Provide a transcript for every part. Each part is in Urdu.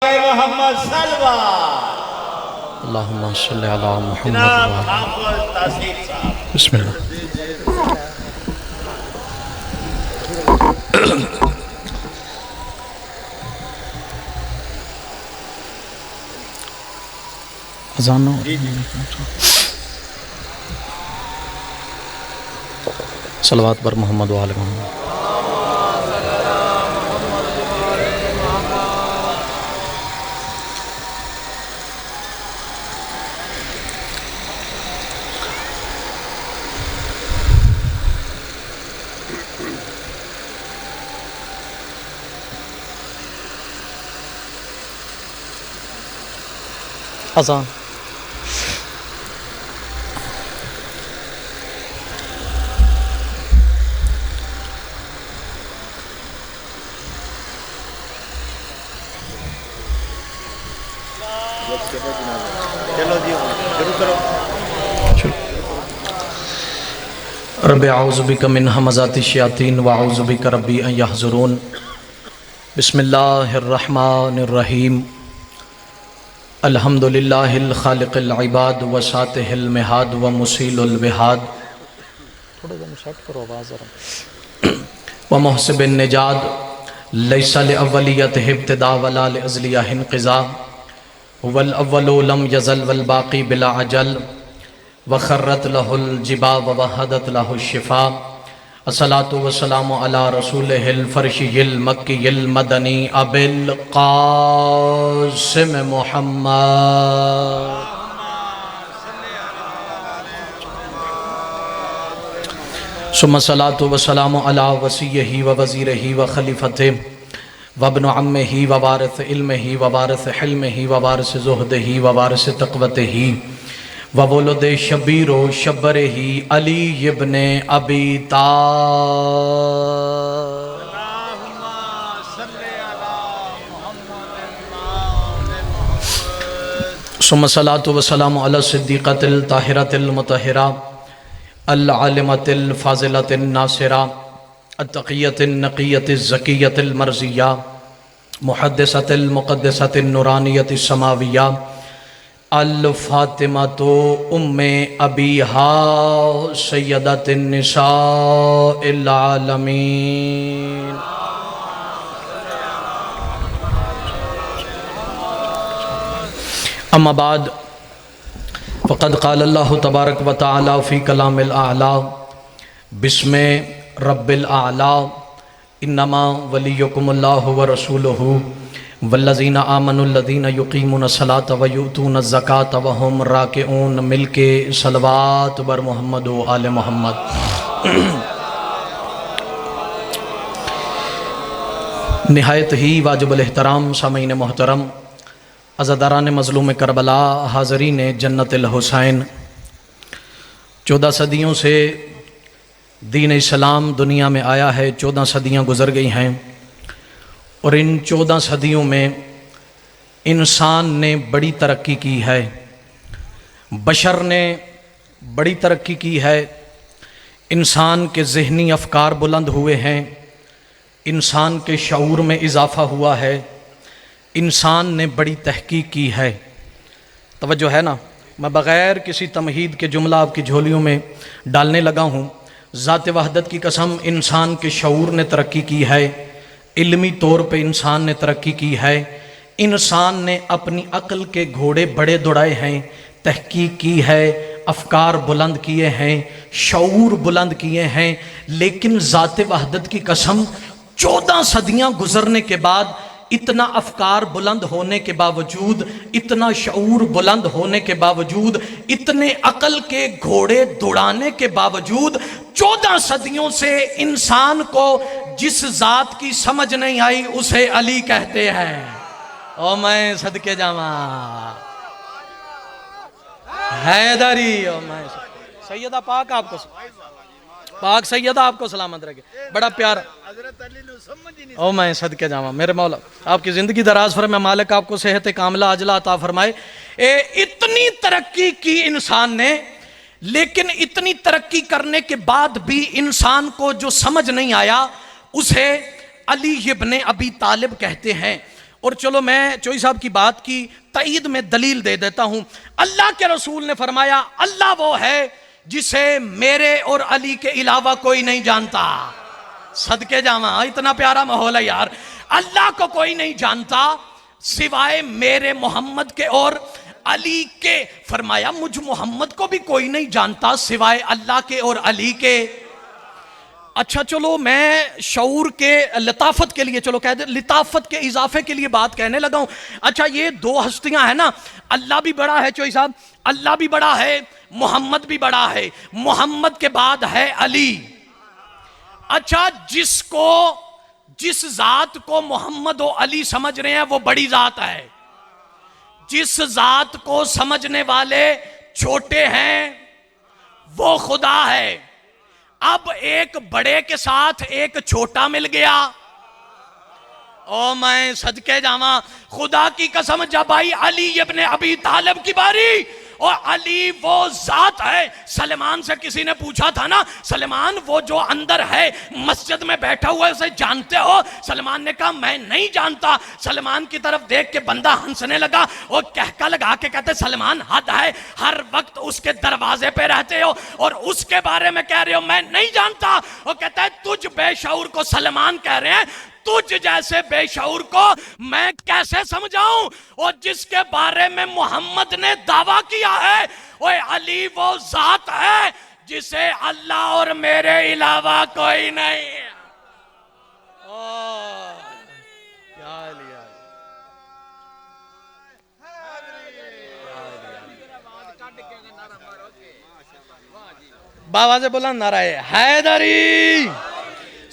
محمد سلوہ اللہم صلی علی محمد جناب وعلی حافظ تاثیر صاحب. بسم اللہ. اذان ہو صلوات بر محمد وعلی محمد. اذان چلو جی شروع کرو. رب اعوذ بک من ہمزات الشیاطین واعوذ بک ربی ان یحضرون. بسم اللہ الرحمن الرحیم. الحمدللہ الخالق العباد وساتہ المہاد ومسیل الوہاد ومحسب النجاد لیس لأولیتہ ابتدا ولا لازلیہ انقضاء هو الاول لم یزل والباقی بلا عجل وخرت له الجبا ووحدت له الشفاء. الصلاة والسلام علی رسولہ الفرشی المکی المدنی ابی القاسم محمد. ثم الصلاة والسلام علی وصیہ ووزیرہ وخلیفتہ وابن عمہ ووارث علمہ ووارث حلمہ ووارث زہدہ ووارث تقوتہ وولد شبیر و شبرہ علی ابن ابی طالب. ثم الصلاة والسلام علی الصدیقۃ الطاہرۃ المطہرہ العالمۃ الفاضلۃ الناصرہ التقیۃ النقیۃ الزکیۃ المرضیہ محدثۃ المقدسۃ النورانیۃ السماویہ الفاطمۃ ام ابیہا سیدۃ النساء العالمین. اما بعد فقد قال اللہ تبارک و تعالی فی کلام الاعلی بسم رب الاعلی انما ولیکم اللہ ورسولہ والذین آمنوا الذین یقیمون الصلاۃ ویؤتون الزکاۃ وہم راکعون. مل کے صلوات بر محمد و آل محمد. نہایت ہی واجب الاحترام سامعین محترم، عزاداران مظلوم کربلا، حاضرین جنت الحسین، 14 صدیوں سے دین اسلام دنیا میں آیا ہے. 14 صدیاں گزر گئی ہیں اور ان 14 صدیوں میں انسان نے بڑی ترقی کی ہے، بشر نے بڑی ترقی کی ہے. انسان کے ذہنی افکار بلند ہوئے ہیں، انسان کے شعور میں اضافہ ہوا ہے، انسان نے بڑی تحقیق کی ہے. توجہ ہے نا؟ میں بغیر کسی تمہید کے جملہ آپ کی جھولیوں میں ڈالنے لگا ہوں. ذات وحدت کی قسم انسان کے شعور نے ترقی کی ہے، علمی طور پہ انسان نے ترقی کی ہے. انسان نے اپنی عقل کے گھوڑے بڑے دوڑائے ہیں، تحقیق کی ہے، افکار بلند کیے ہیں، شعور بلند کیے ہیں. لیکن ذات وحدت کی قسم 14 صدیاں گزرنے کے بعد، اتنا افکار بلند ہونے کے باوجود، اتنا شعور بلند ہونے کے باوجود، اتنے عقل کے گھوڑے دوڑانے کے باوجود، 14 صدیوں سے انسان کو جس ذات کی سمجھ نہیں آئی اسے علی کہتے ہیں. او میں صدقے جاواں حیدری، او میں سیدہ پاک آپ کو پاک سیدہ آپ کو سلامت رکھے. بڑا پیارا او میں صدقے جاواں میرے مولا آپ کی زندگی دراز فرمائے، مالک آپ کو صحت کاملہ عاجلہ عطا فرمائے. اتنی ترقی کی انسان نے، لیکن اتنی ترقی کرنے کے بعد بھی انسان کو جو سمجھ نہیں آیا اسے علی ابن ابی طالب کہتے ہیں. اور چلو میں چوئی صاحب کی بات کی تائید میں دلیل دے دیتا ہوں. اللہ کے رسول نے فرمایا اللہ وہ ہے جسے میرے اور علی کے علاوہ کوئی نہیں جانتا. صدقے جاواں اتنا پیارا ماحول ہے یار. اللہ کو کوئی نہیں جانتا سوائے میرے محمد کے اور علی کے. فرمایا مجھ محمد کو بھی کوئی نہیں جانتا سوائے اللہ کے اور علی کے. اچھا چلو میں شعور کے لطافت کے لیے چلو کہہ دیں لطافت کے اضافے کے لیے بات کہنے لگا ہوں. اچھا یہ دو ہستیاں ہیں نا, اللہ بھی بڑا ہے چوئی صاحب, اللہ بھی بڑا ہے, محمد بھی بڑا ہے, محمد کے بعد ہے علی. اچھا جس ذات کو محمد و علی سمجھ رہے ہیں وہ بڑی ذات ہے, جس ذات کو سمجھنے والے چھوٹے ہیں وہ خدا ہے. اب ایک بڑے کے ساتھ ایک چھوٹا مل گیا. او میں صدقے جاواں خدا کی قسم جب آئی علی ابن ابی طالب کی باری, اور علی وہ ذات ہے. سلمان سے کسی نے پوچھا تھا نا, سلمان وہ جو اندر ہے مسجد میں بیٹھا ہوا ہے اسے جانتے ہو؟ سلمان نے کہا میں نہیں جانتا. سلمان کی طرف دیکھ کے بندہ ہنسنے لگا اور کہکا لگا کے کہتے سلمان حد ہے, ہر وقت اس کے دروازے پہ رہتے ہو اور اس کے بارے میں کہہ رہے ہو میں نہیں جانتا. وہ کہتا ہے تجھ بے شعور کو سلمان کہہ رہے ہیں, تجھ جیسے بے شعور کو میں کیسے سمجھاؤں؟ اور جس کے بارے میں محمد نے دعویٰ کیا ہے وہ علی وہ ذات ہے جسے اللہ اور میرے علاوہ کوئی نہیں. بابا سے بولا نعرہ حیدری.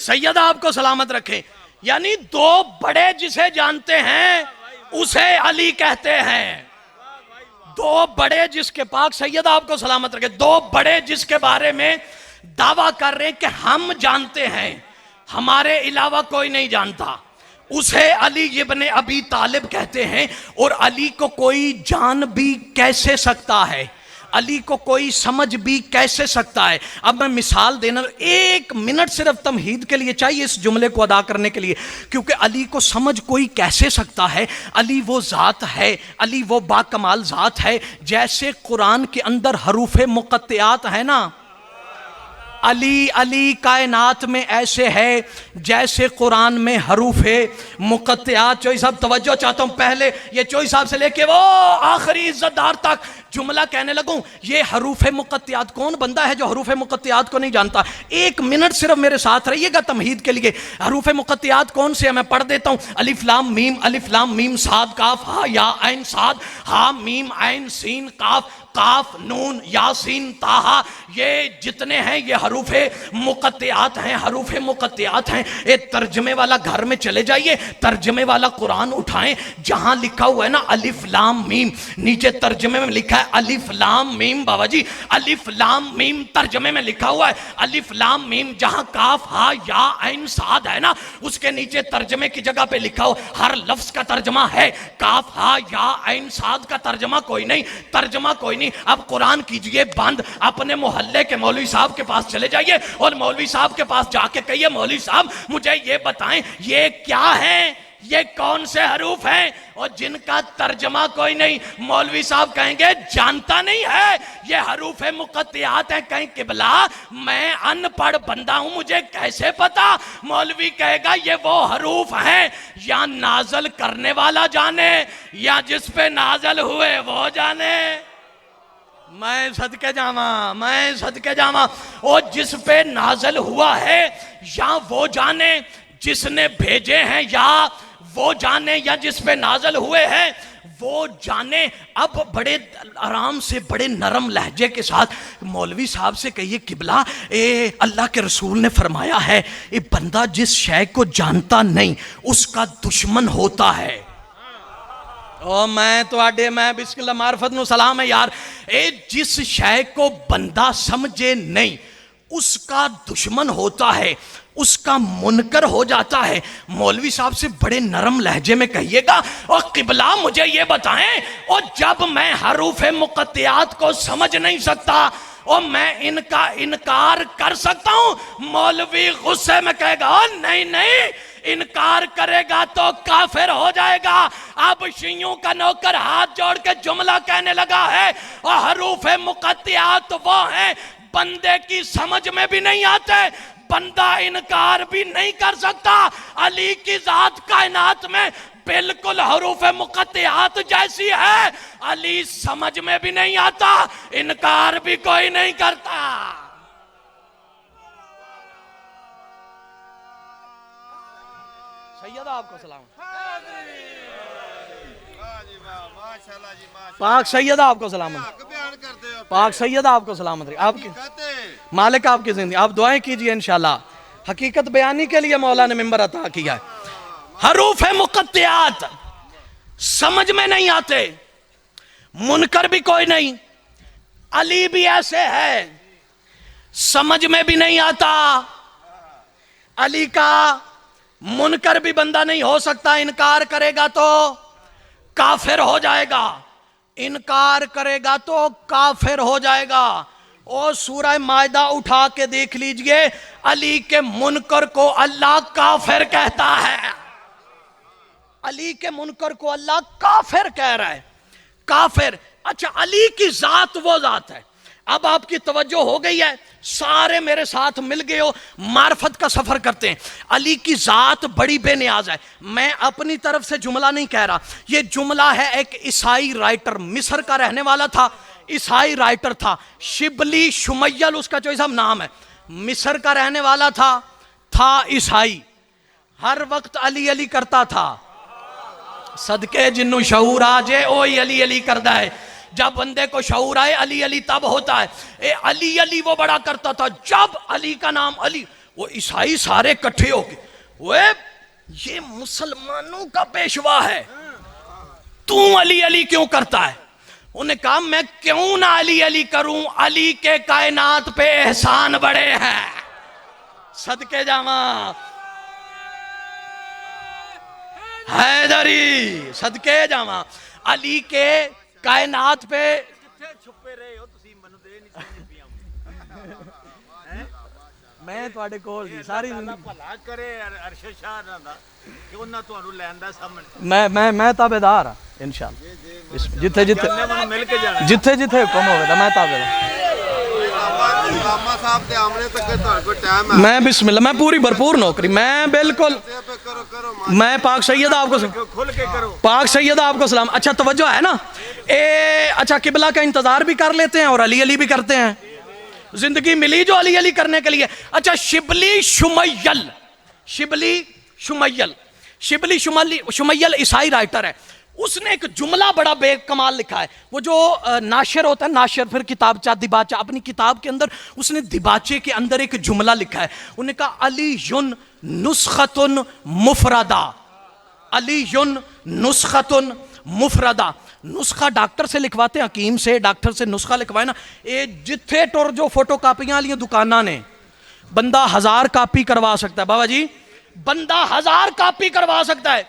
سید آپ کو سلامت رکھیں. یعنی دو بڑے جسے جانتے ہیں اسے علی کہتے ہیں. دو بڑے جس کے پاک سید آپ کو سلامت رکھے, دو بڑے جس کے بارے میں دعویٰ کر رہے ہیں کہ ہم جانتے ہیں ہمارے علاوہ کوئی نہیں جانتا, اسے علی ابن ابی طالب کہتے ہیں. اور علی کو کوئی جان بھی کیسے سکتا ہے, علی کو کوئی سمجھ بھی کیسے سکتا ہے؟ اب میں مثال دینا, ایک منٹ صرف تمہید کے لیے چاہیے اس جملے کو ادا کرنے کے لیے, کیونکہ علی کو سمجھ کوئی کیسے سکتا ہے؟ علی وہ ذات ہے, علی وہ باکمال ذات ہے. جیسے قرآن کے اندر حروف مقطعات ہیں نا, علی علی کائنات میں ایسے ہے جیسے قرآن میں حروف مقطعات. چوئی صاحب توجہ چاہتا ہوں, پہلے یہ چوئی صاحب سے لے کے وہ آخری عزت دار تک جملہ کہنے لگوں. یہ حروف مقطعات, کون بندہ ہے جو حروف مقطعات کو نہیں جانتا؟ ایک منٹ صرف میرے ساتھ رہیے گا تمہید کے لیے. حروف مقطعات کون سے ہیں میں پڑھ دیتا ہوں. الف لام میم, الف لام میم صاد کاف ہا یا عین صاد ہا میم عین سین قاف قاف نون یاسین تاہا. یہ جتنے ہیں یہ حروف مقطعات ہیں, حروف مقطعات ہیں. ایک ترجمے والا گھر میں چلے جائیے, ترجمے والا قرآن اٹھائیں, جہاں لکھا ہوا ہے نا الف لام میم, نیچے ترجمے میں لکھا ہے الف لام میم. بابا جی الف لام میم ترجمے میں لکھا ہوا ہے الف لام میم. جہاں کاف ہا یا عین صاد ہے نا اس کے نیچے ترجمے کی جگہ پہ لکھا ہو ہر لفظ کا ترجمہ ہے, کاف ہا یا عین صاد کا ترجمہ کوئی نہیں, ترجمہ کوئی نہیں. اب قرآن کیجئے بند, اپنے محلے کے مولوی صاحب کے پاس چلے جائیے اور مولوی صاحب کے پاس جا کے کہیے مولوی صاحب مجھے یہ بتائیں یہ کیا ہیں, یہ کون سے حروف ہیں اور جن کا ترجمہ کوئی نہیں؟ مولوی صاحب کہیں گے جانتا نہیں ہے یہ حروف مقطعات ہیں. کہیں قبلہ میں ان پڑھ بندہ ہوں مجھے کیسے پتا؟ مولوی کہے گا یہ وہ حروف ہیں یا نازل کرنے والا جانے یا جس پہ نازل ہوئے وہ جانے. میں صدقے جاواں, میں صدقے جاواں. اور جس پہ نازل ہوا ہے یا وہ جانے, جس نے بھیجے ہیں یا وہ جانے, یا جس پہ نازل ہوئے ہیں وہ جانے. اب بڑے آرام سے بڑے نرم لہجے کے ساتھ مولوی صاحب سے کہیے قبلہ اللہ کے رسول نے فرمایا ہے بندہ جس شے کو جانتا نہیں اس کا دشمن ہوتا ہے. او میں بسم اللہ معرفت نو سلام ہے یار. جس شے کو بندہ سمجھے نہیں اس کا دشمن ہوتا ہے, اس کا منکر ہو جاتا ہے. مولوی صاحب سے بڑے نرم لہجے میں کہیے گا اور قبلہ مجھے یہ بتائیں اور جب میں حروف مقطعات کو سمجھ نہیں سکتا اور میں ان کا انکار کر سکتا ہوں؟ مولوی غصے میں کہے گا نہیں نہیں انکار کرے گا تو کافر ہو جائے گا۔ اب شیعوں کا نوکر ہاتھ جوڑ کے جملہ کہنے لگا ہے، اور حروف مقطعات وہ ہیں بندے کی سمجھ میں بھی نہیں آتے، بندہ انکار بھی نہیں کر سکتا۔ علی کی ذات کائنات میں بالکل حروف مقطعات جیسی ہے، علی سمجھ میں بھی نہیں آتا، انکار بھی کوئی نہیں کرتا۔ سیدہ آپ کو سلام، پاک سیدہ آپ کو سلامت، پاک سیدہ آپ کو سلامت رہی، آپ کی مالک آپ کی زندگی، آپ دعائیں کیجئے انشاءاللہ۔ حقیقت بیانی کے لیے مولا نے ممبر عطا کیا ہے۔ حروف مقطعات سمجھ میں نہیں آتے، منکر بھی کوئی نہیں، علی بھی ایسے ہے، سمجھ میں بھی نہیں آتا، علی کا منکر بھی بندہ نہیں ہو سکتا، انکار کرے گا تو کافر ہو جائے گا، انکار کرے گا تو کافر ہو جائے گا۔ اور سورہ مائدہ اٹھا کے دیکھ لیجئے، علی کے منکر کو اللہ کافر کہتا ہے، علی کے منکر کو اللہ کافر کہہ رہا ہے، کافر۔ اچھا، علی کی ذات وہ ذات ہے۔ اب آپ کی توجہ ہو گئی ہے، سارے میرے ساتھ مل گئے ہو، معرفت کا سفر کرتے ہیں۔ علی کی ذات بڑی بے نیاز ہے۔ میں اپنی طرف سے جملہ نہیں کہہ رہا، یہ جملہ ہے ایک عیسائی رائٹر، مصر کا رہنے والا تھا، عیسائی رائٹر تھا، شبلی شمیل اس کا جو صاحب نام ہے، مصر کا رہنے والا تھا عیسائی، ہر وقت علی علی کرتا تھا۔ صدقے جنوں شعور آجے اوہی علی علی کردہ ہے۔ جب بندے کو شعور آئے علی علی تب ہوتا ہے۔ اے علی علی وہ بڑا کرتا تھا، جب علی کا نام علی، وہ عیسائی سارے کٹھے ہو گئے، وہ یہ مسلمانوں کا پیشوا ہے، تو علی علی کیوں کرتا ہے؟ انہوں نے کہا میں کیوں نہ علی علی کروں، علی کے کائنات پہ احسان بڑے ہیں۔ صدقے جامع حیدری، صدقے جامع علی کے کائنات پہ میں تواڈے کول دی ساری میں تابعدار ہاں انشاءاللہ، جتھے جتھے حکم ہوگا میں تابعدار۔ میں بسم اللہ، میں پوری بھرپور نوکری، میں بالکل، میں پاک سیدہ آپ کو پاک سیدہ آپ کو سلام۔ اچھا توجہ ہے نا، اچھا قبلہ کا انتظار بھی کر لیتے ہیں اور علی علی بھی کرتے ہیں، زندگی ملی جو علی علی کرنے کے لیے۔ اچھا شبلی شمیل عیسائی رائٹر ہے، اس نے ایک جملہ بڑا بے کمال لکھا ہے۔ وہ جو ناشر ہوتا ہے، ناشر پھر کتابچہ دباچہ، اپنی کتاب کے اندر اس نے دباچے کے اندر ایک جملہ لکھا ہے، انہوں نے کہا علی نسخۃ مفردہ، علی نسخۃ مفردہ۔ نسخہ ڈاکٹر سے لکھواتے ہیں، حکیم سے ڈاکٹر سے نسخہ لکھوائے نا، جتھے ٹور جو فوٹو کاپیاں لیے دکانہ نے، بندہ 1000 کاپی کروا سکتا ہے، بابا جی بندہ 1000 کاپی کروا سکتا ہے۔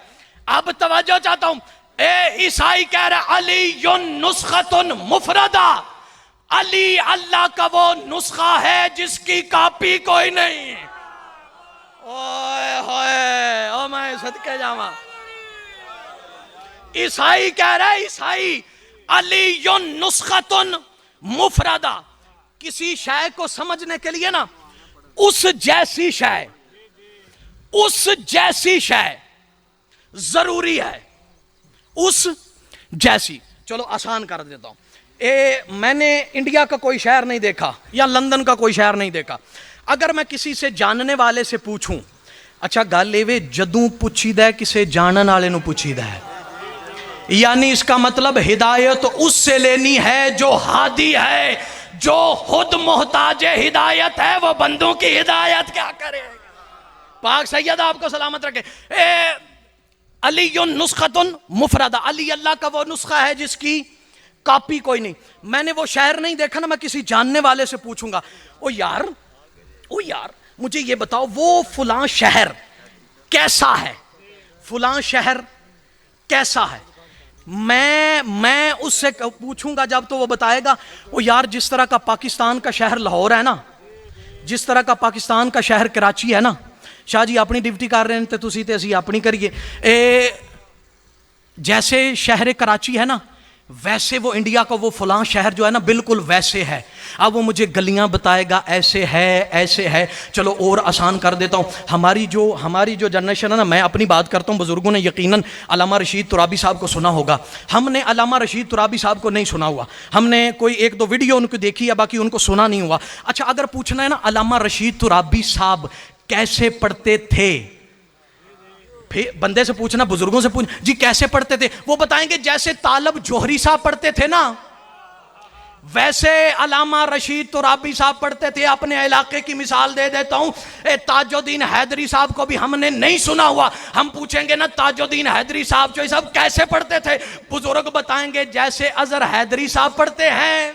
اب توجہ چاہتا ہوں، عیسائی کہہ رہا علی نسخۃ مفردہ، علی اللہ کا وہ نسخہ ہے جس کی کاپی کوئی نہیں۔ اوئے ہوئے، او میں صدقے جاواں، عیسائی کہہ رہا ہے، عیسائی علی نسخۃ مفردہ، کسی شے کو سمجھنے کے لیے نا اس جیسی شے ضروری ہے، اس جیسی۔ چلو آسان کر دیتا ہوں، میں نے انڈیا کا کوئی شہر نہیں دیکھا یا لندن کا کوئی شہر نہیں دیکھا، اگر میں کسی سے جاننے والے سے پوچھوں، اچھا گل ایویں جدوں پوچھیدا ہے کسے جانن والے نوں پوچھیدا ہے، یعنی اس کا مطلب ہدایت اس سے لینی ہے جو ہادی ہے، جو خود محتاج ہدایت ہے، وہ بندوں کی ہدایت کیا کرے۔ پاک سیدہ آپ کو سلامت رکھے۔ علی نسخۃ مفردہ، علی اللہ کا وہ نسخہ ہے جس کی کاپی کوئی نہیں۔ میں نے وہ شہر نہیں دیکھا نا، میں کسی جاننے والے سے پوچھوں گا، او یار مجھے یہ بتاؤ وہ فلاں شہر کیسا ہے، فلاں شہر کیسا ہے، میں اس سے پوچھوں گا جب تو وہ بتائے گا، وہ یار جس طرح کا پاکستان کا شہر لاہور ہے نا، جس طرح کا پاکستان کا شہر کراچی ہے نا، شاہ جی اپنی ڈیوٹی کر رہے ہیں تو تسی تے اسی اپنی کریے. جیسے شہر کراچی ہے نا ویسے وہ انڈیا کا وہ فلاں شہر جو ہے نا بالکل ویسے ہے. اب وہ مجھے گلیاں بتائے گا ایسے ہے. چلو اور آسان کر دیتا ہوں. ہماری جو جنریشن ہے نا, میں اپنی بات کرتا ہوں, بزرگوں نے یقیناً علامہ رشید ترابی صاحب کو سنا ہوگا. ہم نے علامہ رشید ترابی صاحب کو نہیں سنا ہوا. ہم نے کوئی ایک دو ویڈیو ان کو دیکھی ہے, باقی ان کو سنا نہیں ہوا. اچھا اگر پوچھنا ہے نا علامہ رشید ترابی صاحب کیسے پڑھتے تھے, پھر بندے سے پوچھنا, بزرگوں سے پوچھنا جی کیسے پڑھتے تھے, وہ بتائیں گے جیسے طالب جوہری صاحب پڑھتے تھے نا ویسے علامہ رشید ترابی صاحب پڑھتے تھے. اپنے علاقے کی مثال دے دیتا ہوں, تاج الدین حیدری صاحب کو بھی ہم نے نہیں سنا ہوا. ہم پوچھیں گے نا تاج الدین حیدری صاحب جو صاحب کیسے پڑھتے تھے, بزرگ بتائیں گے جیسے اظہر حیدری صاحب پڑھتے ہیں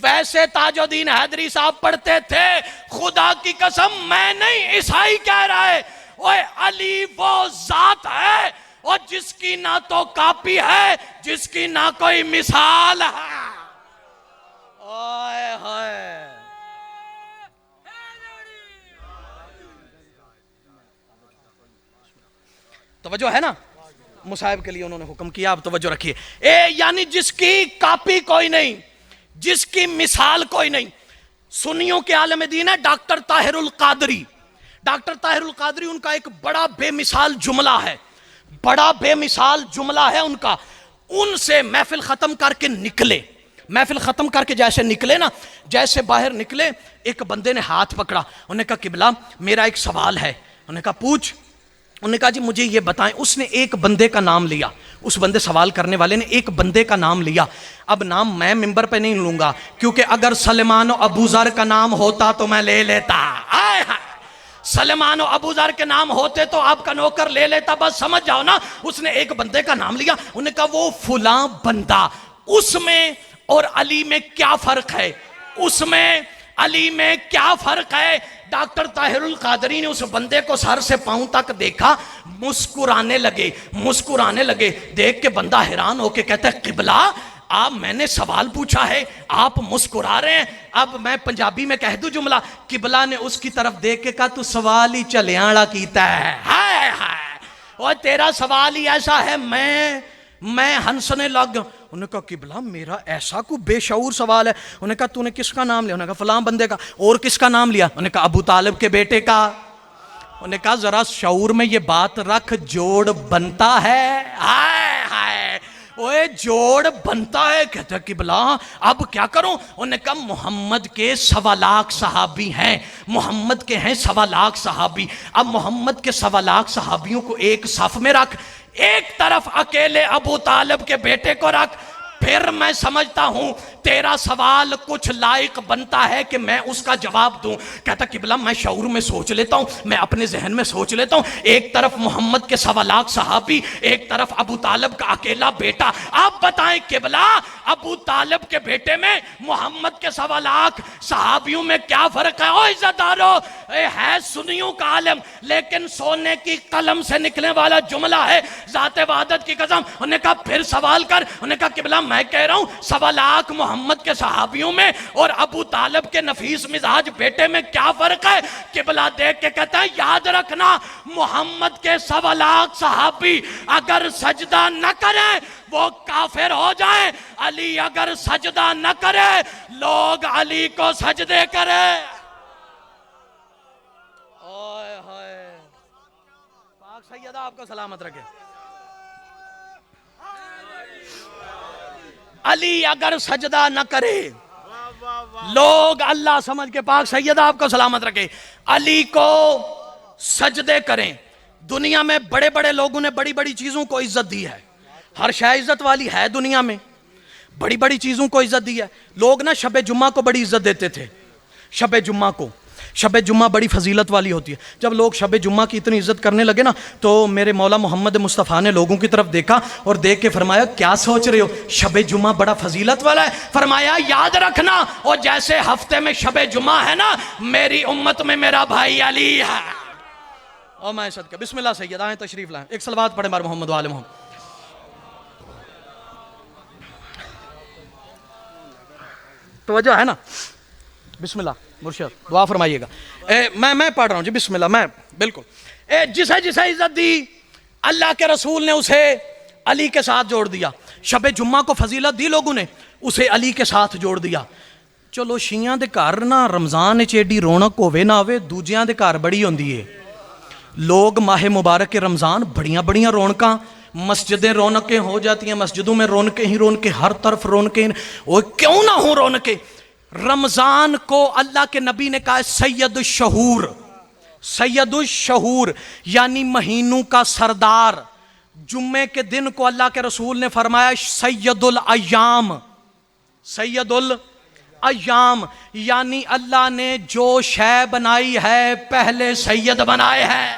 ویسے تاج الدین حیدری صاحب پڑھتے تھے. خدا کی قسم میں نہیں, عیسائی کہہ رہا ہے, اوے علی وہ ذات ہے اور جس کی نہ تو کاپی ہے, جس کی نہ کوئی مثال ہے. اوئے ہوئے توجہ ہے نا, مصاحب کے لیے انہوں نے حکم کیا, اب توجہ رکھیے. یعنی جس کی کاپی کوئی نہیں, جس کی مثال کوئی نہیں. سنیوں کے عالم دین ہے ڈاکٹر طاہر القادری. ڈاکٹر طاہر القادری ان کا ایک بڑا بے مثال جملہ ہے, بڑا بے مثال جملہ ہے ان کا. ان سے محفل ختم کر کے نکلے, محفل ختم کر کے جیسے نکلے نا, جیسے باہر نکلے ایک بندے نے ہاتھ پکڑا. انہوں نے کہا قبلہ میرا ایک سوال ہے. انہوں نے کہا پوچھ. انہوں نے کہا جی مجھے یہ بتائیں. اس نے ایک بندے کا نام لیا, اس بندے سوال کرنے والے نے ایک بندے کا نام لیا. اب نام میں ممبر پہ نہیں لوں گا کیونکہ اگر سلمان و ابو ذر کا نام ہوتا تو میں لے لیتا. سلمان و ابو ذر کے نام ہوتے تو آپ کا نوکر لے لیتا. بس سمجھ جاؤ نا, اس نے ایک بندے کا نام لیا. انہوں نے کہا وہ فلاں بندہ, اس میں اور علی میں کیا فرق ہے, اس میں علی میں کیا فرق ہے. ڈاکٹر طاہر القادری نے اس بندے کو سر سے پاؤں تک دیکھا, مسکرانے لگے. دیکھ کے بندہ حیران ہو کے کہتا ہے قبلہ آپ, میں نے سوال پوچھا ہے آپ مسکرا رہے ہیں. اب میں پنجابی میں کہہ دوں جملہ, قبلہ نے اس کی طرف دیکھ کے کہا تو سوال ہی چلیاڑا کیتا ہے. ہائے ہائے, اور تیرا سوال ہی ایسا ہے, میں ہنسنے لگ گیا. انہوں نے کہا قبلہ میرا ایسا کو بے شعور سوال ہے. انہوں نے کہا تو نے کس کا نام لیا؟ انہوں نے کہا فلاں بندے کا. اور کس کا نام لیا؟ انہوں نے کہا ابو طالب کے بیٹے کا. انہوں نے کہا ذرا شعور میں یہ بات رکھ, جوڑ بنتا ہے. ہائے ہائے, اوے جوڑ بنتا ہے. کہتا ہے قبلہ اب کیا کروں؟ انہوں نے کہا محمد کے 1.25 لاکھ صحابی ہیں, محمد کے ہیں 1.25 لاکھ صحابی. اب محمد کے 1.25 لاکھ صحابیوں کو ایک صف میں رکھ, ایک طرف اکیلے ابو طالب کے بیٹے کو رکھ. پھر میں سمجھتا ہوں تیرا سوال کچھ لائق بنتا ہے کہ میں اس کا جواب دوں. کہتا قبلہ میں شعور میں سوچ لیتا ہوں, میں اپنے ذہن میں سوچ لیتا ہوں. ایک طرف محمد کے 1.25 لاکھ صحابی, ایک طرف ابو طالب کا اکیلا بیٹا. آپ بتائیں قبلہ ابو طالب کے بیٹے میں محمد کے 1.25 لاکھ صحابیوں میں کیا فرق ہے؟ او عزت دارو, ہے سنیوں کا عالم لیکن سونے کی قلم سے نکلنے والا جملہ ہے, ذات وحدت کی قسم. انہوں نے کہا پھر سوال کر. انہوں نے کہا قبلہ میں کہہ رہا ہوں 1.25 لاکھ محمد کے صحابیوں میں اور ابو طالب کے نفیس مزاج بیٹے میں کیا فرق ہے؟ قبلہ دیکھ کے کہتا ہے یاد رکھنا محمد کے 1.25 لاکھ صحابی اگر سجدہ نہ کریں وہ کافر ہو جائیں, علی اگر سجدہ نہ کرے لوگ علی کو سجدے کریں. اوئے ہوئے, پاک سیدہ آپ کو سلامت رکھے. علی اگر سجدہ نہ کرے لوگ اللہ سمجھ کے, پاک سیدہ آپ کو سلامت رکھے, علی کو سجدے کریں. دنیا میں بڑے بڑے لوگوں نے بڑی بڑی چیزوں کو عزت دی ہے, ہر شے عزت والی ہے دنیا میں, بڑی بڑی چیزوں کو عزت دی ہے. لوگ نا شب جمعہ کو بڑی عزت دیتے تھے, شب جمعہ کو, شب جمعہ بڑی فضیلت والی ہوتی ہے. جب لوگ شب جمعہ کی اتنی عزت کرنے لگے نا تو میرے مولا محمد مصطفیٰ نے لوگوں کی طرف دیکھا اور دیکھ کے فرمایا کیا سوچ رہے ہو, شب جمعہ بڑا فضیلت والا ہے. فرمایا یاد رکھنا اور جیسے ہفتے میں شب جمعہ ہے نا, میری امت میں میرا بھائی علی ہے. اور میں صدقہ بسم اللہ سید آئیں تشریف لائیں, ایک صلوات پڑھیں بار محمد و آل محمد. توجہ ہے نا, بسم اللہ. مرشد دعا فرمائیے گا. میں پڑھ رہا ہوں جی بسم اللہ. میں بالکل جسے جسے عزت دی اللہ کے رسول نے اسے علی کے ساتھ جوڑ دیا. شب جمعہ کو فضیلت دی لوگوں نے, اسے علی کے ساتھ جوڑ دیا. چلو شیعہ دے گھر نا رمضان وچ ایڈی رونق ہوے نہ ہوے, دوجیاں دے گھر بڑی ہوندی ہے. لوگ ماہ مبارک کے رمضان بڑیاں بڑیاں رونقاں, مسجدیں رونقیں ہو جاتی ہیں, مسجدوں میں رونقیں ہی رونقیں, ہر طرف رونقیں. وہ کیوں نہ ہوں رونقیں. رمضان کو اللہ کے نبی نے کہا سید الشہور, سید الشہور یعنی مہینوں کا سردار. جمعے کے دن کو اللہ کے رسول نے فرمایا سید الایام, سید الایام یعنی اللہ نے جو شے بنائی ہے پہلے سید بنائے ہیں.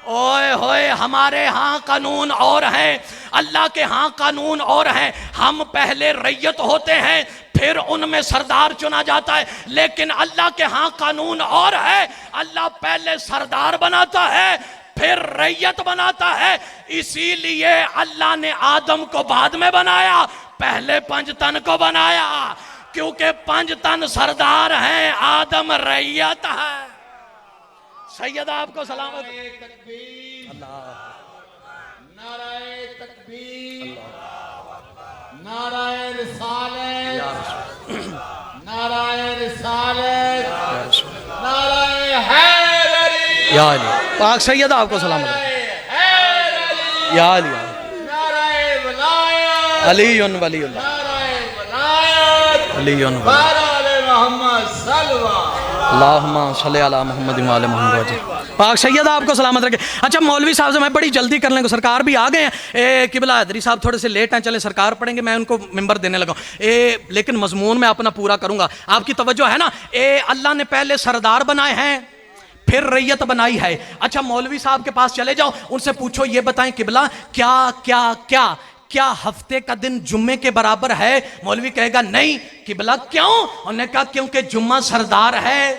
اوئے ہوئے ہمارے ہاں قانون اور ہیں, اللہ کے ہاں قانون اور ہیں. ہم پہلے ریت ہوتے ہیں پھر ان میں سردار چنا جاتا ہے, لیکن اللہ کے ہاں قانون اور ہے. اللہ پہلے سردار بناتا ہے پھر ریت بناتا ہے. اسی لیے اللہ نے آدم کو بعد میں بنایا, پہلے 5 تن کو بنایا, کیونکہ 5 تن سردار ہیں, آدم ریت ہے. سید آپ کو سلامت. اللہ نعرہ تکبیر, نعرہ رسالت, نعرہ رسالت, نعرہ حیدری, یا علی. پاک سید آپ کو سلامت. یا علی, نعرہ ولایت, علی ولی اللہ, نعرہ ولایت, علی ولی بارہ محمد صلوات. اللہم صلی علی محمد و آل محمد. پاک سید آپ کو سلامت رکھے. اچھا مولوی صاحب سے میں بڑی جلدی کر لیں گے, سرکار بھی آ گئے ہیں. قبلہ حیدری صاحب تھوڑے سے لیٹ ہیں, چلے سرکار پڑھیں گے, میں ان کو ممبر دینے لگا ہوں. لیکن مضمون میں اپنا پورا کروں گا. آپ کی توجہ ہے نا. اللہ نے پہلے سردار بنائے ہیں پھر ریت بنائی ہے. اچھا مولوی صاحب کے پاس چلے جاؤ, ان سے پوچھو یہ بتائیں قبلہ کیا کیا کیا کیا ہفتے کا دن جمعے کے برابر ہے؟ مولوی کہے گا نہیں. قبلہ کیوں؟ انہوں نے کہا کیونکہ جمعہ سردار ہے,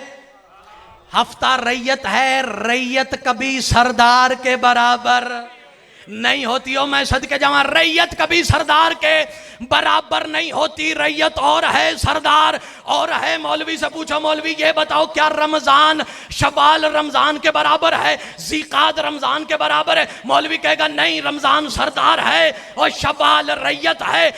ہفتہ ریت ہے, ریت کبھی سردار کے برابر نہیں ہوتی. ہو میں صدقے جاواں, ریت کبھی سردار کے برابر نہیں ہوتی. ریت اور ہے, سردار اور ہے. مولوی سے پوچھو مولوی یہ بتاؤ کیا رمضان شوال رمضان کے برابر ہے, ذیقعد رمضان کے برابر ہے؟ مولوی کہے گا نہیں, رمضان سردار ہے اور شوال ریت ہے,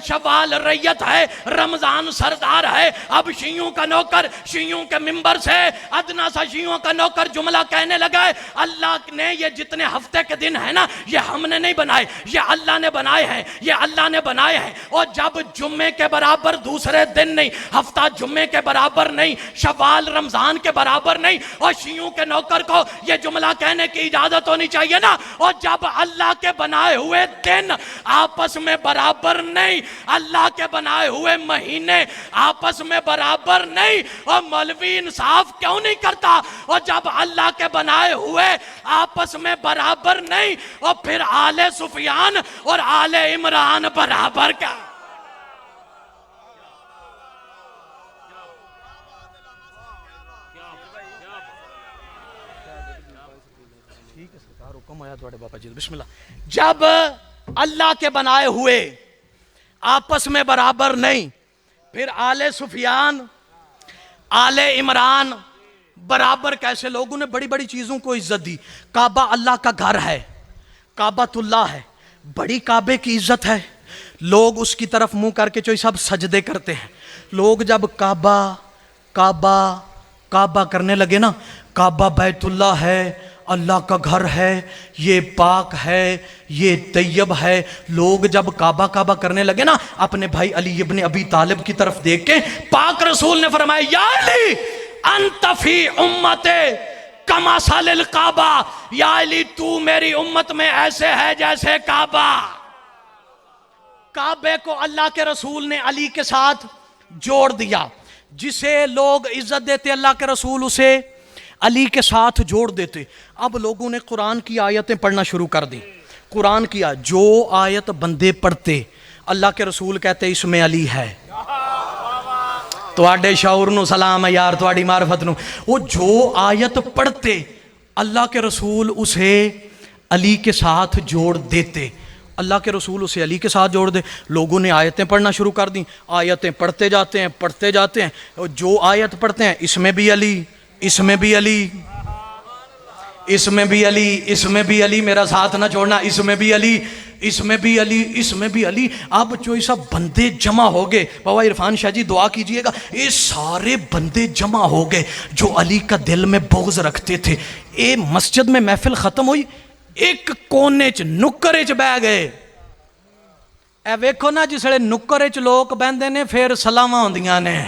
شوال ریت ہے, رمضان سردار ہے. اب شیعوں کا نوکر شیعوں کے ممبر سے ادنا سا شیعوں کا نوکر جملہ کہنے لگا ہے اللہ نے یہ جتنے ہفتے کے دن ہیں نا یہ ہم نے نہیں بنائے, یہ اللہ نے بنائے ہیں, یہ اللہ نے بنائے ہیں. اور جب جمعے کے برابر دوسرے دن نہیں, ہفتہ جمعے کے برابر نہیں, شوال رمضان کے برابر نہیں, اور شیعوں کے نوکر کو یہ جملہ کہنے کی اجازت ہونی چاہیے نا. اور جب اللہ کے بنائے ہوئے دن آپس میں برابر نہیں, اللہ کے بنائے ہوئے مہینے آپس میں برابر نہیں, اور مولوی انصاف کیوں نہیں کرتا؟ اور جب اللہ کے بنائے ہوئے آپس میں برابر نہیں, اور پھر آل سفیان اور آل عمران برابر کا. بسم اللہ. جب اللہ کے بنائے ہوئے آپس میں برابر نہیں, پھر آل سفیان آل عمران برابر کیسے؟ لوگوں نے بڑی بڑی چیزوں کو عزت دی. کعبہ اللہ کا گھر ہے, کعبۃ اللہ ہے, بڑی کعبے کی عزت ہے. لوگ اس کی طرف منہ کر کے جو سب سجدے کرتے ہیں. لوگ جب کعبہ کعبہ کعبہ کرنے لگے نا, کعبہ بیت اللہ ہے, اللہ کا گھر ہے, یہ پاک ہے, یہ طیب ہے. لوگ جب کعبہ کعبہ کرنے لگے نا, اپنے بھائی علی ابن ابی طالب کی طرف دیکھ کے پاک رسول نے فرمایا یا علی انت فی امت کمثل الکعبہ, یا علی تو میری امت میں ایسے ہے جیسے کعبہ. کعبے کو اللہ کے رسول نے علی کے ساتھ جوڑ دیا. جسے لوگ عزت دیتے اللہ کے رسول اسے علی کے ساتھ جوڑ دیتے. اب لوگوں نے قرآن کی آیتیں پڑھنا شروع کر دی. قرآن کی جو آیت بندے پڑھتے اللہ کے رسول کہتے اس میں علی ہے. تواڈے شعور نو سلام ہے یار, تواڈی معرفت نو. وہ جو آیت پڑھتے اللہ کے رسول اسے علی کے ساتھ جوڑ دیتے. اللہ کے رسول اسے علی کے ساتھ جوڑ دے. لوگوں نے آیتیں پڑھنا شروع کر دیں, آیتیں پڑھتے جاتے ہیں, جو آیت پڑھتے ہیں اس میں بھی علی, اس میں بھی علی, اس میں بھی علی, اس میں بھی علی, میرا ساتھ نہ چھوڑنا, اس میں بھی علی, اس میں بھی علی, اس میں بھی علی. اب جو یہ سب بندے جمع ہو گئے, بابا عرفان شاہ جی دعا کیجئے گا, یہ سارے بندے جمع ہو گئے جو علی کا دل میں بغض رکھتے تھے. اے مسجد میں محفل ختم ہوئی, ایک کونے چ نکرے چ بہ گئے. اے ویکھو نا جسے نکرے چ لوگ بہندے نے پھر سلاواں ہوندیاں نے,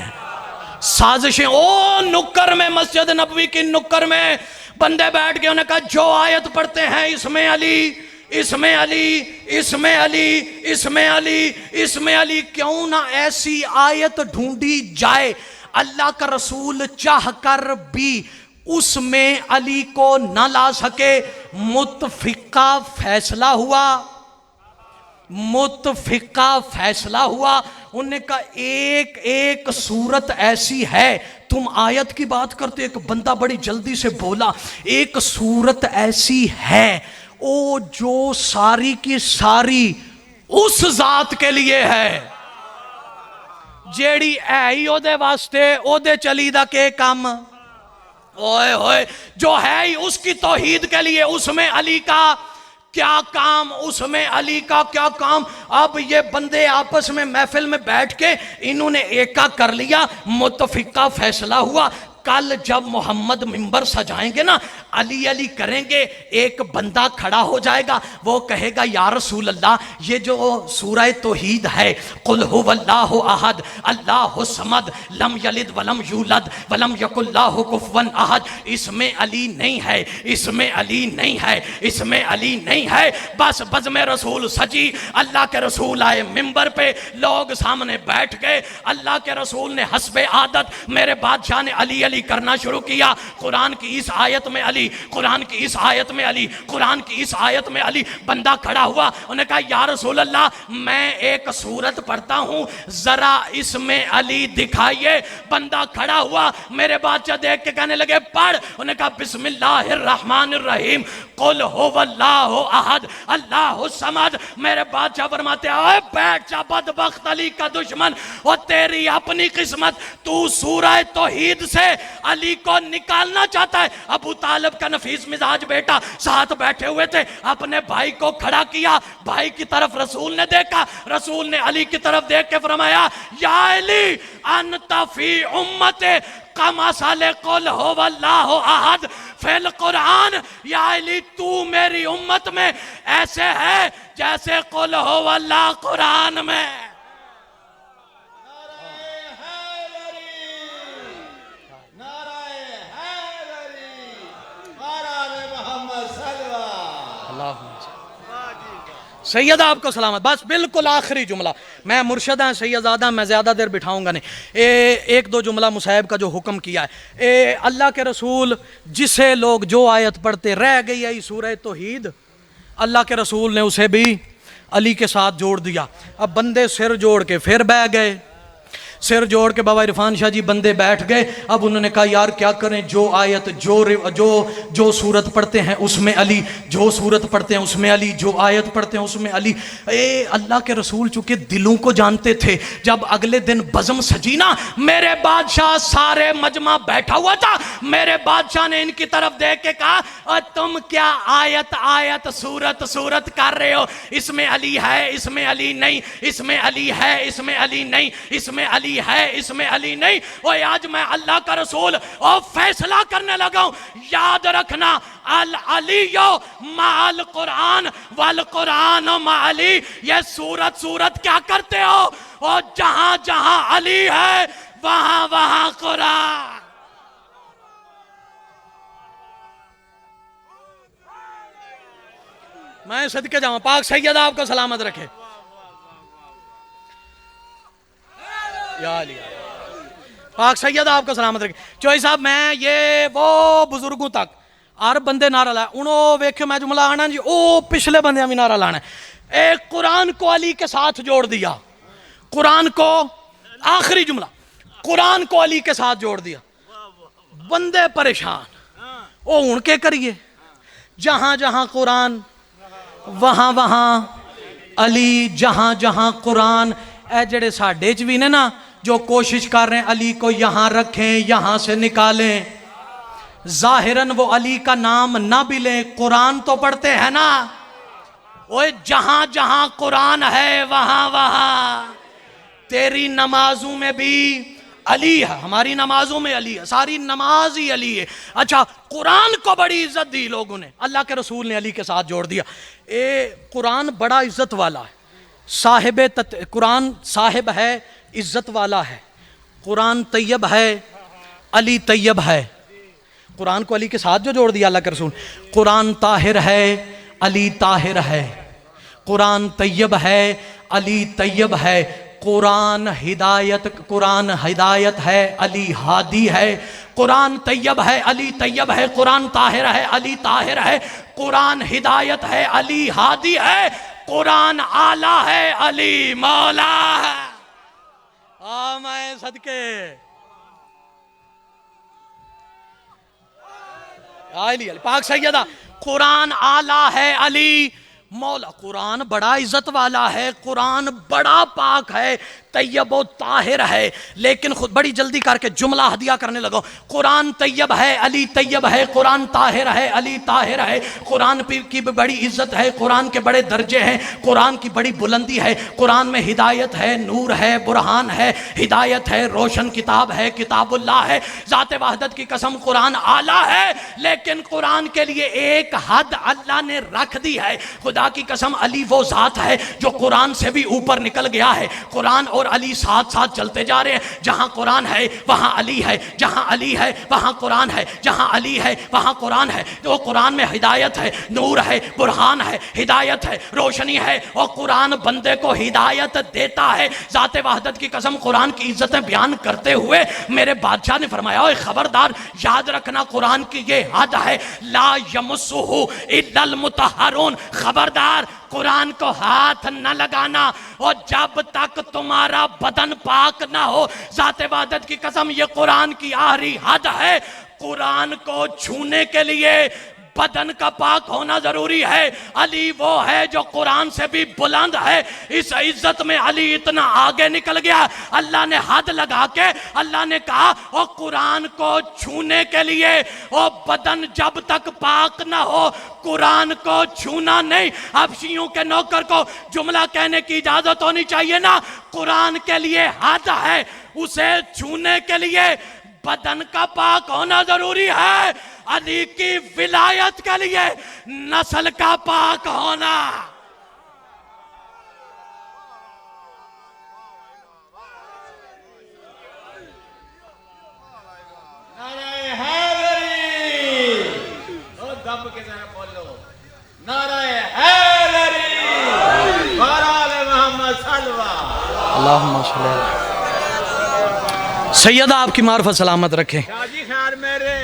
سازشیں. او نکر میں, مسجد نبوی کی نکر میں بندے بیٹھ کے انہوں نے کہا جو آیت پڑھتے ہیں اس میں علی, اس میں علی, اس میں علی, اس میں علی, اس میں علی. کیوں نہ ایسی آیت ڈھونڈی جائے اللہ کا رسول چاہ کر بھی اس میں علی کو نہ لا سکے. متفقہ فیصلہ ہوا, متفقہ فیصلہ ہوا. انہوں نے کہا ایک ایک صورت ایسی ہے, تم آیت کی بات کرتے, ایک بندہ بڑی جلدی سے بولا, ایک صورت ایسی ہے او جو ساری کی ساری اس ذات کے لیے ہے جیڑی ہے ہی او دے واسطے, او دے چلی دا کے کام, اوئے ہوئے جو ہے ہی اس کی توحید کے لیے, اس میں علی کا کیا کام, اس میں علی کا کیا کام. اب یہ بندے آپس میں محفل میں بیٹھ کے انہوں نے ایکا کر لیا, متفقہ فیصلہ ہوا. کل جب محمد منبر سجائیں گے نا, علی علی کریں گے, ایک بندہ کھڑا ہو جائے گا, وہ کہے گا یا رسول اللہ یہ جو سورہ توحید ہے, قل هو اللہ احد اللہ الصمد لم یلد ولم یولد ولم یکن لہ کفوا احد, اس میں علی نہیں ہے, اس میں علی نہیں ہے, اس میں علی نہیں ہے. بس بزم رسول سجی, اللہ کے رسول آئے منبر پہ, لوگ سامنے بیٹھ گئے. اللہ کے رسول نے حسب عادت میرے بادشاہ نے علی علی کرنا شروع کیا. قرآن کی اس آیت میں علی, قرآن کی اس آیت میں علی, قرآن کی اس آیت میں علی. بندہ کھڑا ہوا, انہوں نے کہا یا رسول اللہ میں ایک سورت پڑھتا ہوں, ذرا اس میں علی دکھائیے. بندہ کھڑا ہوا, میرے بادشاہ دیکھ کے کہنے لگے پڑھ. انہوں نے کہا بسم اللہ الرحمن الرحیم قل هو اللہ احد اللہ الصمد. میرے بادشاہ فرماتے ہیں بیٹھ جا بدبخت علی کا دشمن, اور تیری اپنی قسمت, تو سورہ توحید سے علی کو نکالنا چاہتا ہے. ابو طالب کا نفیس مزاج بیٹا ساتھ بیٹھے ہوئے تھے, اپنے بھائی کو کھڑا کیا, بھائی کی طرف رسول نے دیکھا, رسول نے علی کی طرف دیکھ کے فرمایا یا علی انت فی امت کمثل قل هو اللہ احد فی القرآن. یا علی تو میری امت میں ایسے ہے جیسے قل هو اللہ قرآن میں. سید آپ کو سلامت. بس بالکل آخری جملہ, میں مرشد ہیں سیدزادہ, میں زیادہ دیر بٹھاؤں گا نہیں. ایک دو جملہ مصاحب کا جو حکم کیا ہے, اللہ کے رسول جسے لوگ جو آیت پڑھتے رہ گئی ہے سورہ توحید, اللہ کے رسول نے اسے بھی علی کے ساتھ جوڑ دیا. اب بندے سر جوڑ کے پھر بہ گئے, سر جوڑ کے بابا عرفان شاہ جی بندے بیٹھ گئے. اب انہوں نے کہا یار کیا کریں, جو آیت جو سورت پڑھتے ہیں اس میں علی, جو سورت پڑھتے ہیں اس میں علی, جو آیت پڑھتے ہیں اس میں علی. اللہ کے رسول چونکہ دلوں کو جانتے تھے, جب اگلے دن بزم سجی نا, میرے بادشاہ سارے مجمع بیٹھا ہوا تھا, میرے بادشاہ نے ان کی طرف دیکھ کے کہا تم کیا آیت آیت سورت سورت کر رہے ہو, اس میں علی ہے, اس میں علی نہیں, اس میں علی ہے, اس میں علی نہیں, اس میں علی ہے, اس میں علی نہیں. اوہ آج میں اللہ کا رسول اور فیصلہ کرنے لگا ہوں, یاد رکھنا العلی مع القرآن والقرآن مع علی. یہ سورت کیا کرتے ہو, اور جہاں جہاں علی ہے وہاں وہاں قرآن. میں صدقے جاؤں, پاک سید آپ کو سلامت رکھے. یا علی پاک سید آپ کو سلامت رکھے. چوئی صاحب میں یہ وہ بزرگوں تک ہر بندے نعرہ لائے, انہوں ویکھے میں جملہ آنا جی, او پچھلے بندے ہمیں نعرہ لانا ہے. ایک قرآن کو علی کے ساتھ جوڑ دیا, قرآن کو, آخری جملہ, قرآن کو علی کے ساتھ جوڑ دیا. بندے پریشان, او ان کے کریے, جہاں جہاں قرآن وہاں وہاں علی جہاں جہاں قرآن اے جڑے ساڈے چ بھی نے نا جو کوشش کر رہے ہیں علی کو یہاں رکھیں یہاں سے نکالیں، ظاہراً وہ علی کا نام نہ بھی لیں، قرآن تو پڑھتے ہیں نا۔ اوے جہاں جہاں قرآن ہے وہاں وہاں تیری نمازوں میں بھی علی ہے، ہماری نمازوں میں علی ہے، ساری نماز ہی علی ہے۔ اچھا قرآن کو بڑی عزت دی لوگوں نے، اللہ کے رسول نے علی کے ساتھ جوڑ دیا۔ قرآن بڑا عزت والا ہے، قرآن صاحب ہے، عزت والا ہے، قرآن طیب ہے، علی طیب ہے۔ قرآن کو علی کے ساتھ جو جوڑ دیا اللہ کے رسول، قرآن طاہر ہے، علی طاہر ہے، قرآن طیب ہے، علی طیب ہے، قرآن ہدایت ہے، علی ہادی ہے، قرآن طیب ہے، علی طیب ہے، قرآن طاہر ہے، علی طاہر ہے، قرآن ہدایت ہے، علی ہادی ہے، قرآن اعلیٰ ہے، علی مولا ہے۔ میں صدقے علی پاک سیدہ، قرآن اعلیٰ ہے، علی مولا۔ قرآن بڑا عزت والا ہے، قرآن بڑا پاک ہے، طیب و طاہر ہے، لیکن خود بڑی جلدی کر کے جملہ ہدیہ کرنے لگو۔ قرآن طیب ہے، علی طیب ہے، قرآن طاہر ہے، علی طاہر ہے، قرآن کی بڑی عزت ہے، قرآن کے بڑے درجے ہیں، قرآن کی بڑی بلندی ہے، قرآن میں ہدایت ہے، نور ہے، برہان ہے، ہدایت ہے، روشن کتاب ہے، کتاب اللہ ہے، ذات وحدت کی قسم قرآن اعلیٰ ہے، لیکن قرآن کے لیے ایک حد اللہ نے رکھ دی ہے۔ خدا کی قسم علی وہ ذات ہے جو قرآن سے بھی اوپر نکل گیا ہے۔ قرآن اور علی ساتھ ساتھ چلتے جا رہے ہیں، جہاں قرآن ہے وہاں علی ہے، جہاں علی ہے وہاں قرآن ہے، جہاں علی ہے وہاں قرآن ہے۔ جو قرآن میں ہدایت ہے، نور ہے، برہان ہے، ہدایت ہے، روشنی ہے، اور قرآن بندے کو ہدایت دیتا ہے۔ ذات وحدت کی قسم قرآن کی عزتیں بیان کرتے ہوئے میرے بادشاہ نے فرمایا اوے خبردار یاد رکھنا قرآن کی یہ حد ہے، لا یمسہ الا المطہرون، خبردار قرآن کو ہاتھ نہ لگانا، اور جب تک تمہارا بدن پاک نہ ہو۔ ذات وحدت کی قسم یہ قرآن کی آخری حد ہے۔ قرآن کو چھونے کے لیے بدن کا پاک ہونا ضروری ہے۔ علی وہ ہے جو قرآن سے بھی بلند ہے۔ اس عزت میں علی اتنا آگے نکل گیا، اللہ نے حد لگا کے اللہ نے کہا اور قرآن کو چھونے کے لیے اور بدن جب تک پاک نہ ہو قرآن کو چھونا نہیں۔ حبشیوں کے نوکر کو جملہ کہنے کی اجازت ہونی چاہیے نا، قرآن کے لیے حد ہے، اسے چھونے کے لیے بدن کا پاک ہونا ضروری ہے۔ علی کی ولایت کے لیے نسل کا پاک ہونا۔ نعرہ حیدری، اور دم کے ذرا بولو، نعرہ حیدری، بہرحال محمد صلوہ اللہم صلی اللہ علیہ وسلم۔ سیدہ آپ کی معرفت سلامت رکھے، شاجی خیر میرے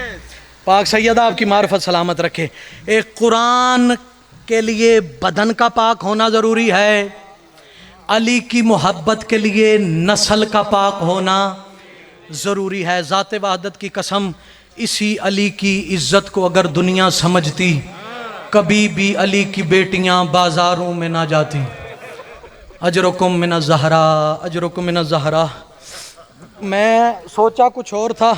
پاک سیدہ آپ کی معرفت سلامت رکھے۔ ایک قرآن کے لیے بدن کا پاک ہونا ضروری ہے، علی کی محبت کے لیے نسل کا پاک ہونا ضروری ہے۔ ذات وحدت کی قسم اسی علی کی عزت کو اگر دنیا سمجھتی کبھی بھی علی کی بیٹیاں بازاروں میں نہ جاتی۔ اجرکم من الزہراء، اجرکم من الزہراء۔ میں سوچا کچھ اور تھا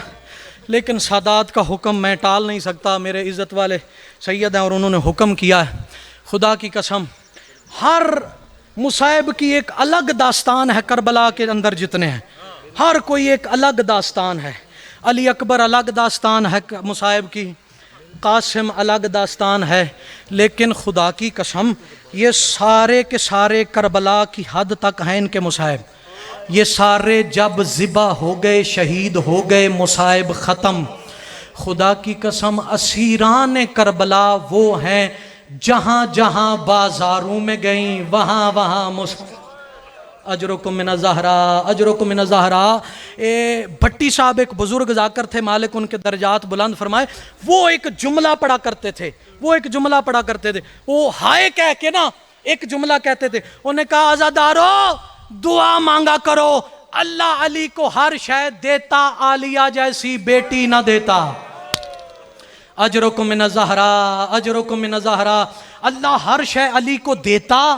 لیکن سادات کا حکم میں ٹال نہیں سکتا، میرے عزت والے سید ہیں اور انہوں نے حکم کیا ہے۔ خدا کی قسم ہر مصائب کی ایک الگ داستان ہے، کربلا کے اندر جتنے ہیں ہر کوئی ایک الگ داستان ہے۔ علی اکبر الگ داستان ہے مصائب کی، قاسم الگ داستان ہے، لیکن خدا کی قسم یہ سارے کے سارے کربلا کی حد تک ہیں ان کے مصائب۔ یہ سارے جب ذبح ہو گئے، شہید ہو گئے، مصائب ختم۔ خدا کی قسم اسیران کربلا وہ ہیں جہاں جہاں بازاروں میں گئیں وہاں وہاں اجرکم من الزہراء، اجرکم من الزہراء۔ بھٹی صاحب ایک بزرگ ذاکر تھے، مالک ان کے درجات بلند فرمائے، وہ ایک جملہ پڑھا کرتے تھے، وہ ہائے کہہ کے نا ایک جملہ کہتے تھے، انہوں نے کہا عزادارو دعا مانگا کرو، اللہ علی کو ہر شے دیتا، عالیہ جیسی بیٹی نہ دیتا۔ اجرکم من الزہراء، اجرکم من الزہراء۔ اللہ ہر شے علی کو دیتا،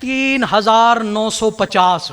3950।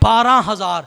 12000,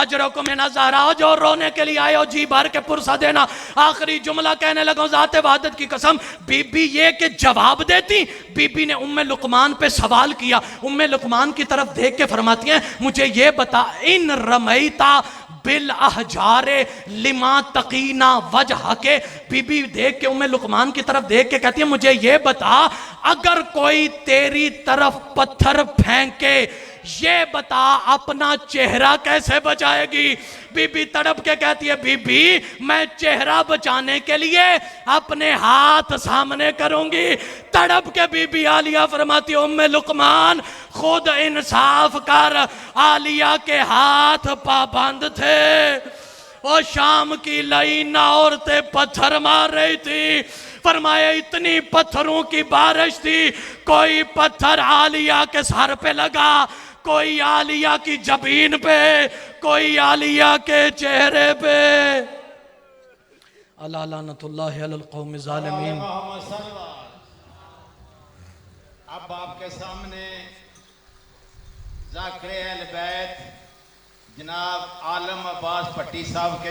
اجرکم من الزہراء، جو رونے کے لیے آئے ہو جی بھر کے پرسہ دینا۔ آخری جملہ کہنے لگا ذات وحدت کی قسم، بی بی یہ کہ جواب دیتی، بی بی نے ام لقمان پہ سوال کیا۔ ام لقمان کی طرف دیکھ کے فرماتی ہیں مجھے یہ بتا، ان رمیتا بالاحجار لما تقینا وجہ کے، بی بی دیکھ کے ام لقمان کی طرف دیکھ کے کہتی ہے مجھے یہ بتا، اگر کوئی تیری طرف پتھر پھینکے یہ بتا اپنا چہرہ کیسے بچائے گی؟ بی بی تڑپ کے کہتی ہے بی بی میں چہرہ بچانے کے لیے اپنے ہاتھ سامنے کروں گی۔ تڑپ کے بی بی عالیہ فرماتی ہے ام لقمان خود انصاف کر، عالیہ کے ہاتھ پابند تھے، وہ شام کی لعینہ عورتیں پتھر مار رہی تھی۔ فرمایا اتنی پتھروں کی بارش تھی، کوئی پتھر عالیہ کے سر پہ لگا، کوئی عالیہ کی جبین پہ، کوئی عالیہ کے چہرے پہ۔ اللہ لعنت اللہ علی القوم الظالمین۔ محمد صلی اللہ۔ اب آپ کے سامنے ذاکر اہل بیت جناب عالم عباس پٹی صاحب کے